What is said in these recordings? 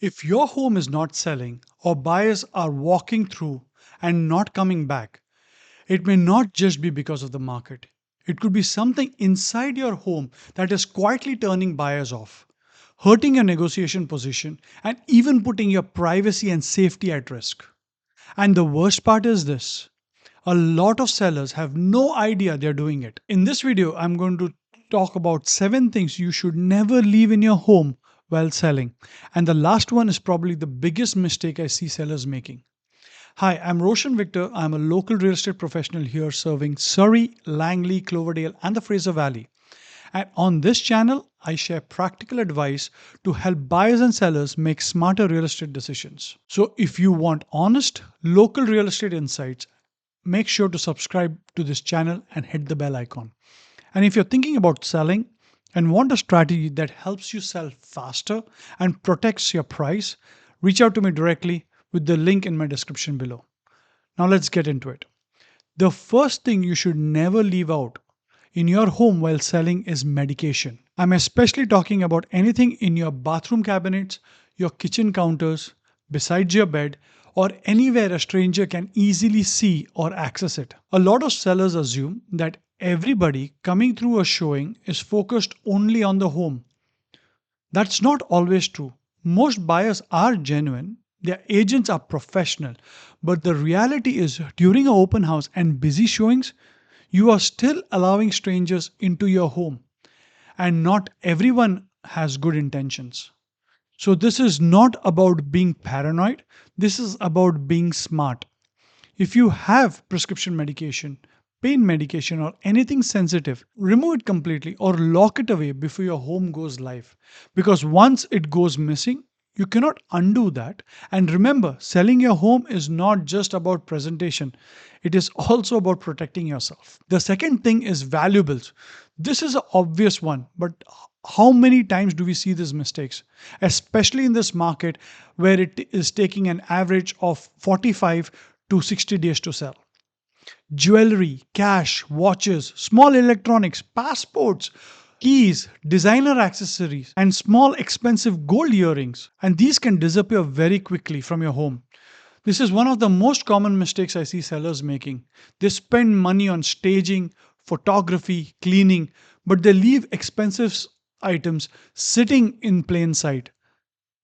If your home is not selling or buyers are walking through and not coming back, it may not just be because of the market. It could be something inside your home that is quietly turning buyers off, hurting your negotiation position, and even putting your privacy and safety at risk. And the worst part is this: a lot of sellers have no idea they're doing it. In this video, I'm going to talk about 7 things you should never leave in your home while selling. And the last one is probably the biggest mistake I see sellers making. Hi, I'm Roshan Victor. I'm a local real estate professional here serving Surrey, Langley, Cloverdale, and the Fraser Valley. And on this channel, I share practical advice to help buyers and sellers make smarter real estate decisions. So if you want honest, local real estate insights, make sure to subscribe to this channel and hit the bell icon. And if you're thinking about selling and want a strategy that helps you sell faster and protects your price, reach out to me directly with the link in my description below. Now let's get into it. The first thing you should never leave out in your home while selling is medication. I'm especially talking about anything in your bathroom cabinets, your kitchen counters, besides your bed, or anywhere a stranger can easily see or access it. A lot of sellers assume that everybody coming through a showing is focused only on the home. That's not always true. Most buyers are genuine, their agents are professional, but the reality is during an open house and busy showings, you are still allowing strangers into your home, and not everyone has good intentions. So, this is not about being paranoid, this is about being smart. If you have prescription medication, pain medication, or anything sensitive, remove it completely or lock it away before your home goes live. Because once it goes missing, you cannot undo that. And remember, selling your home is not just about presentation, it is also about protecting yourself. The second thing is valuables. This is an obvious one, but how many times do we see these mistakes, especially in this market where it is taking an average of 45 to 60 days to sell? Jewelry, cash, watches, small electronics, passports, keys, designer accessories, and small expensive gold earrings. And these can disappear very quickly from your home. This is one of the most common mistakes I see sellers making. They spend money on staging, photography, cleaning, but they leave expensive items sitting in plain sight.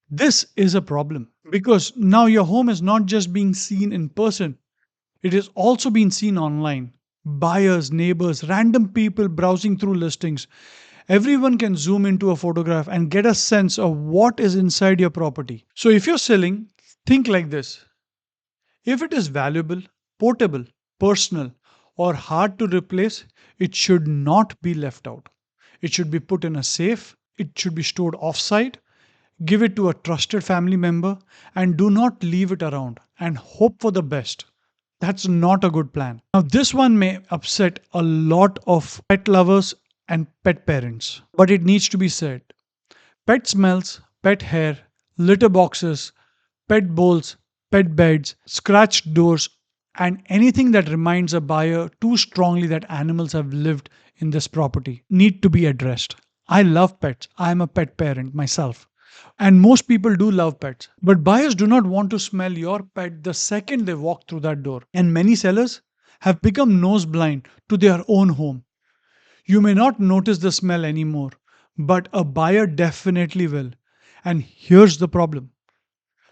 This is a problem because now your home is not just being seen in person, it is also being seen online. Buyers, neighbors, random people browsing through listings. Everyone can zoom into a photograph and get a sense of what is inside your property. So if you're selling, think like this: if it is valuable, portable, personal, or hard to replace, it should not be left out. It should be put in a safe, it should be stored offsite, give it to a trusted family member, and do not leave it around and hope for the best. That's not a good plan. Now, this one may upset a lot of pet lovers and pet parents, but it needs to be said. Pet smells, pet hair, litter boxes, pet bowls, pet beds, scratched doors, and anything that reminds a buyer too strongly that animals have lived in this property need to be addressed. I love pets. I am a pet parent myself. And most people do love pets. But buyers do not want to smell your pet the second they walk through that door. And many sellers have become nose blind to their own home. You may not notice the smell anymore, but a buyer definitely will. And here's the problem: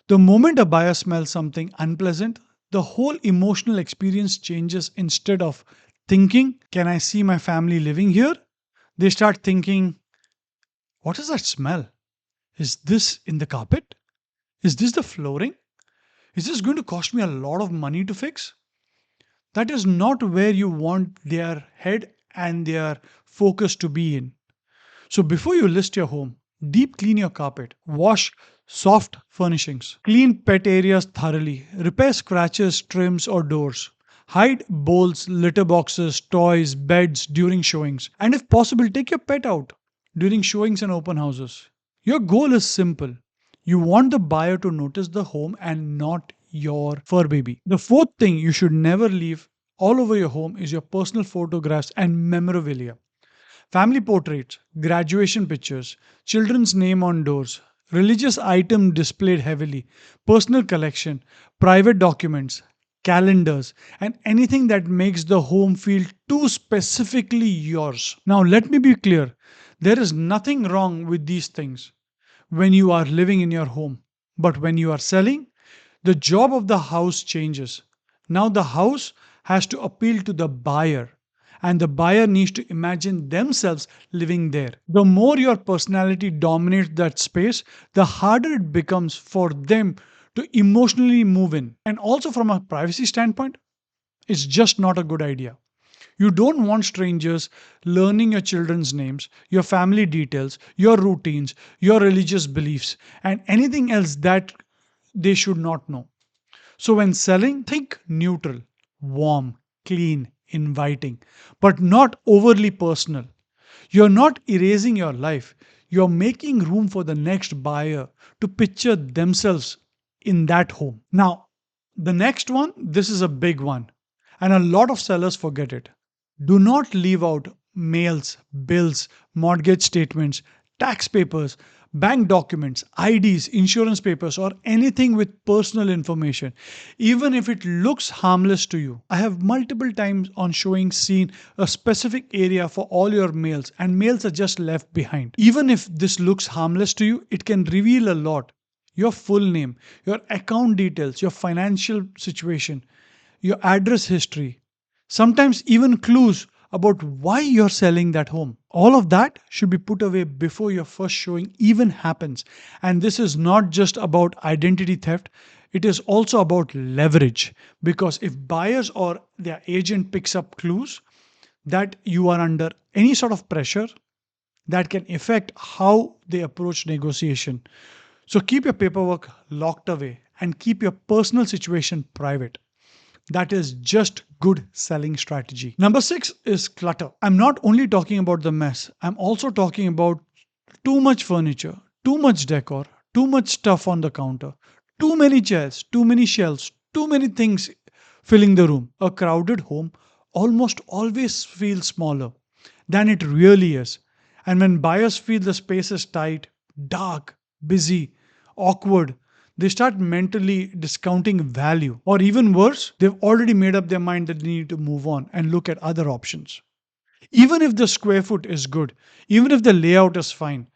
the moment a buyer smells something unpleasant, the whole emotional experience changes. Instead of thinking, "Can I see my family living here?" they start thinking, "What is that smell? Is this in the carpet? Is this the flooring? Is this going to cost me a lot of money to fix?" That is not where you want their head and their focus to be in. So before you list your home, deep clean your carpet, wash soft furnishings, clean pet areas thoroughly, repair scratches, trims, or doors. Hide bowls, litter boxes, toys, beds during showings, and if possible, take your pet out during showings and open houses. Your goal is simple: you want the buyer to notice the home and not your fur baby. The fourth thing you should never leave all over your home is your personal photographs and memorabilia. Family portraits, graduation pictures, children's name on doors, religious item displayed heavily, personal collection, private documents, calendars, and anything that makes the home feel too specifically yours. Now, let me be clear, there is nothing wrong with these things when you are living in your home. But when you are selling, the job of the house changes. Now the house has to appeal to the buyer, and the buyer needs to imagine themselves living there. The more your personality dominates that space, the harder it becomes for them to emotionally move in. And also, from a privacy standpoint, it's just not a good idea. You don't want strangers learning your children's names, your family details, your routines, your religious beliefs, and anything else that they should not know. So, when selling, think neutral, warm, clean, inviting, but not overly personal. You're not erasing your life, you're making room for the next buyer to picture themselves in that home. Now, the next one, this is a big one, and a lot of sellers forget it. Do not leave out mails, bills, mortgage statements, tax papers, bank documents, IDs, insurance papers, or anything with personal information, even if it looks harmless to you. I have multiple times on showing seen a specific area for all your mails, and mails are just left behind. Even if this looks harmless to you, it can reveal a lot. Your full name, your account details, your financial situation, your address history, sometimes even clues about why you're selling that home. All of that should be put away before your first showing even happens. And this is not just about identity theft, it is also about leverage. Because if buyers or their agent picks up clues that you are under any sort of pressure, that can affect how they approach negotiation. So keep your paperwork locked away and keep your personal situation private. That is just good selling strategy. Number six is clutter. I'm not only talking about the mess, I'm also talking about too much furniture, too much decor, too much stuff on the counter, too many chairs, too many shelves, too many things filling the room. A crowded home almost always feels smaller than it really is. And when buyers feel the space is tight, dark, busy, awkward, they start mentally discounting value. Or even worse, they've already made up their mind that they need to move on and look at other options. Even if the square foot is good, even if the layout is fine,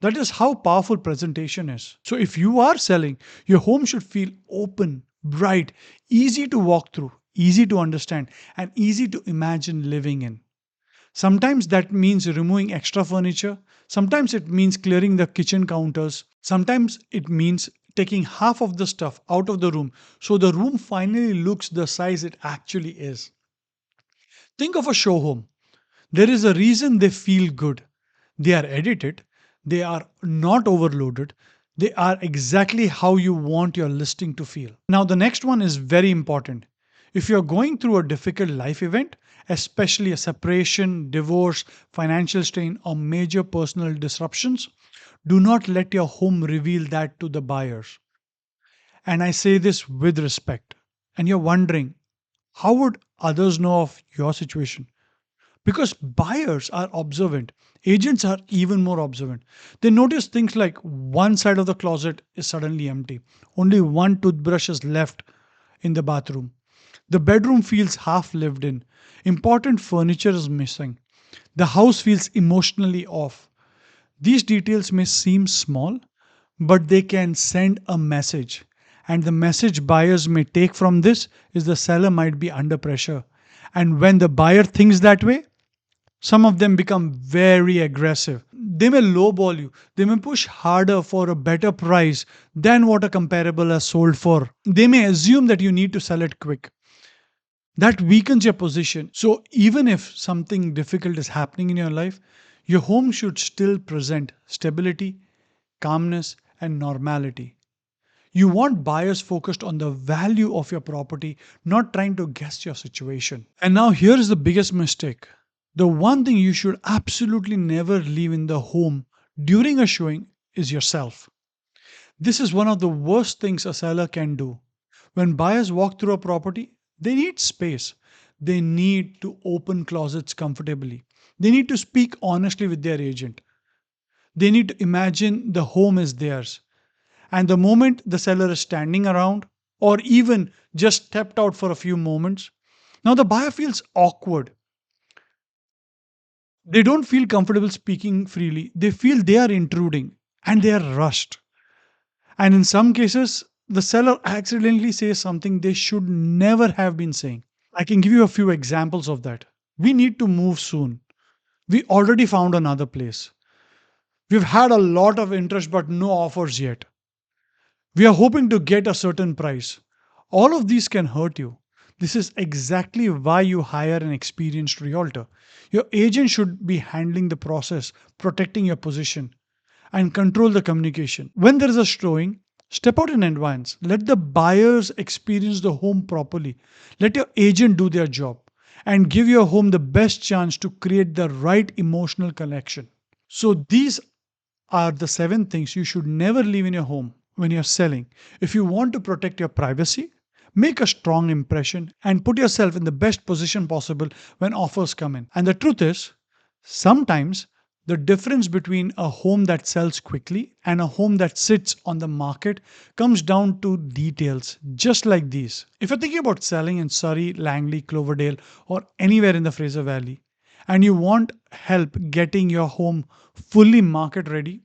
that is how powerful presentation is. So if you are selling, your home should feel open, bright, easy to walk through, easy to understand, and easy to imagine living in. Sometimes that means removing extra furniture. Sometimes it means clearing the kitchen counters. Sometimes it means taking half of the stuff out of the room so the room finally looks the size it actually is. Think of a show home. There is a reason they feel good. They are edited, they are not overloaded, they are exactly how you want your listing to feel. Now, the next one is very important. If you're going through a difficult life event, especially a separation, divorce, financial strain, or major personal disruptions, do not let your home reveal that to the buyers. And I say this with respect. And you're wondering, how would others know of your situation? Because buyers are observant, agents are even more observant. They notice things like one side of the closet is suddenly empty, only one toothbrush is left in the bathroom, the bedroom feels half lived in, important furniture is missing, the house feels emotionally off. These details may seem small, but they can send a message. And the message buyers may take from this is the seller might be under pressure. And when the buyer thinks that way, some of them become very aggressive. They may lowball you. They may push harder for a better price than what a comparable has sold for. They may assume that you need to sell it quick. That weakens your position. So, even if something difficult is happening in your life, your home should still present stability, calmness, and normality. You want buyers focused on the value of your property, not trying to guess your situation. And now, here is the biggest mistake. The one thing you should absolutely never leave in the home during a showing is yourself. This is one of the worst things a seller can do. When buyers walk through a property, they need space. They need to open closets comfortably. They need to speak honestly with their agent. They need to imagine the home is theirs. And the moment the seller is standing around or even just stepped out for a few moments, now the buyer feels awkward. They don't feel comfortable speaking freely. They feel they are intruding and they are rushed. And in some cases, the seller accidentally says something they should never have been saying. I can give you a few examples of that. We need to move soon. We already found another place. We've had a lot of interest but no offers yet. We are hoping to get a certain price. All of these can hurt you. This is exactly why you hire an experienced realtor. Your agent should be handling the process, protecting your position, and control the communication. When there is a showing, step out in advance. Let the buyers experience the home properly. Let your agent do their job and give your home the best chance to create the right emotional connection. So, these are the 7 things you should never leave in your home when you're selling. If you want to protect your privacy, make a strong impression and put yourself in the best position possible when offers come in. And the truth is, sometimes the difference between a home that sells quickly and a home that sits on the market comes down to details just like these. If you're thinking about selling in Surrey, Langley, Cloverdale, or anywhere in the Fraser Valley, and you want help getting your home fully market ready,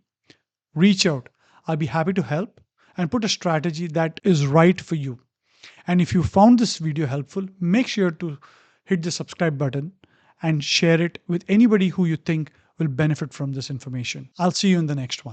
reach out. I'll be happy to help and put a strategy that is right for you. And if you found this video helpful, make sure to hit the subscribe button and share it with anybody who you think will benefit from this information. I'll see you in the next one.